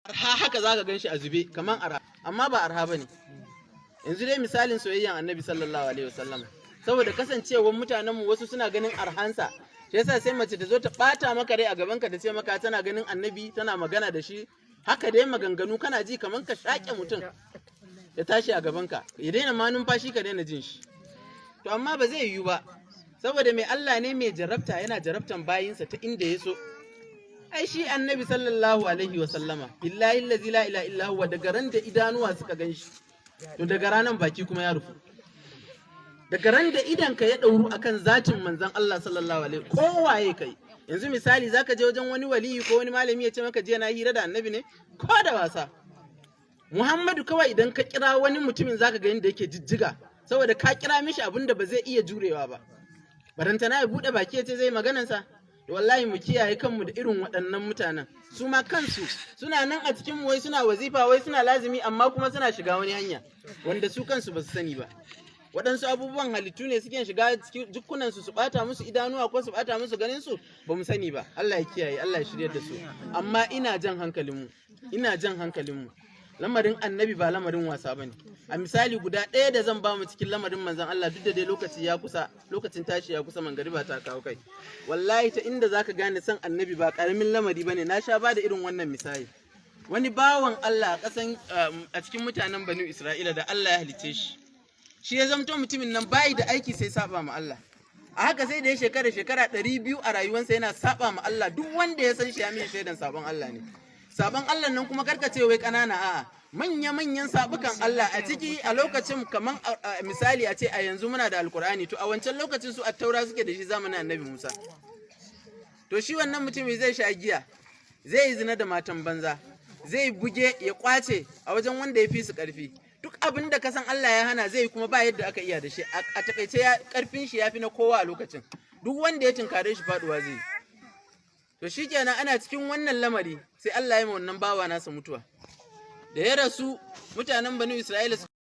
arha haka zaka ganshi a zube kaman arha, amma ba arha bane. Yanzu dai misalin soyayyan Annabi sallallahu alaihi wasallam, saboda kasancewar mutanen mu wasu suna ganin arhansa, shi yasa sai mace ta zo ta bata maka rai a gaban ka ta ce maka tana ganin Annabi, tana magana da shi, haka dai maganganu kana ji kaman ka shaƙe mutum ya tashi a gaban ka, ya daina ma numfashi ka daina jin shi. To amma ba zai yiwu ba, saboda mai Allah ne mai jarabta, yana jarabtan bayinsa ta inda ya so. Ai shi Annabi sallallahu alaihi wa sallama, billahi allazi la ilaha illa huwa, daga ran da idanuwa suka ganshi, to daga ranan baki kuma ya rufu. Daga ran da idanka ya dauru akan zatin manzon Allah sallallahu alaihi, kowaye kai. Yanzu misali zaka je wajen wani waliyi ko wani malami ya ce maka je na hira da Annabi ne, ko da wasa. Muhammadu kawai idan ka kira wani mutumin zaka ga yadda yake jijjiga, saboda ka kira mishi abin da ba zai iya jurewa ba. Barantana ya buɗe baki ya ce zai maganansa. Wallahi mu kiyaye kanmu da irin waɗannan mutanen. Su ma kansu suna nan a cikin wai suna wazifa, wai suna lazimi, amma kuma suna shiga wani hanya wanda su kansu ba su sani ba. Waɗansu abubuwan halittu ne suke shiga cikin jikunansu su ɓata musu idanuwa ko su ɓata musu ganinsu, ba mu sani ba. Allah ya kiyaye, Allah ya shiryar da su. Amma ina jan hankalinmu. Lamarin Annabi ba lamarin wasa bane. A misali guda ɗaya da zan ba mu cikin lamarin manzon Allah, duk da dai lokaci ya kusa, lokacin tashi ya kusa, mangariba ta kawo kai. Wallahi ta inda zaka gane san Annabi ba karamin lamari bane. Na sha ba da irin wannan misali. Wani bawan Allah a cikin mutanen Bani Isra'ila da Allah ya halice shi. Shi ya zamto mutumin nan bayi da aiki sai saba ma Allah. A haka sai da ya shekara 200 a rayuwarsa yana saba ma Allah. Duk wanda ya san shi ya mishi shaidan sabon Allah ne. Sabon Allah nan kuma karkace wai ƙanana, a'a, manya-manyan sabukan Allah a ciki. A lokacin kaman misali a ce a yanzu muna da Alkur'ani, to a wancan lokacin su Attaura suke da shi zamanin Annabi Musa. To shi wannan mutumin zai sha giya, zai yi zina da matan banza, zai buge ya kwace a wajen wanda ya fi su ƙarfi. Duk abin da ka san Allah ya hana zai kuma ba yadda aka iya da shi. A takaice ƙarfin shi ya fi na kowa a lokacin. Duk wanda ya tunkare shi faduwa zai yi. To shi kenan ana cikin wannan lamari sai Allah ya yi wannan bawa nasa mutuwa. Da ya rasu, mutanen Bani Isra'ila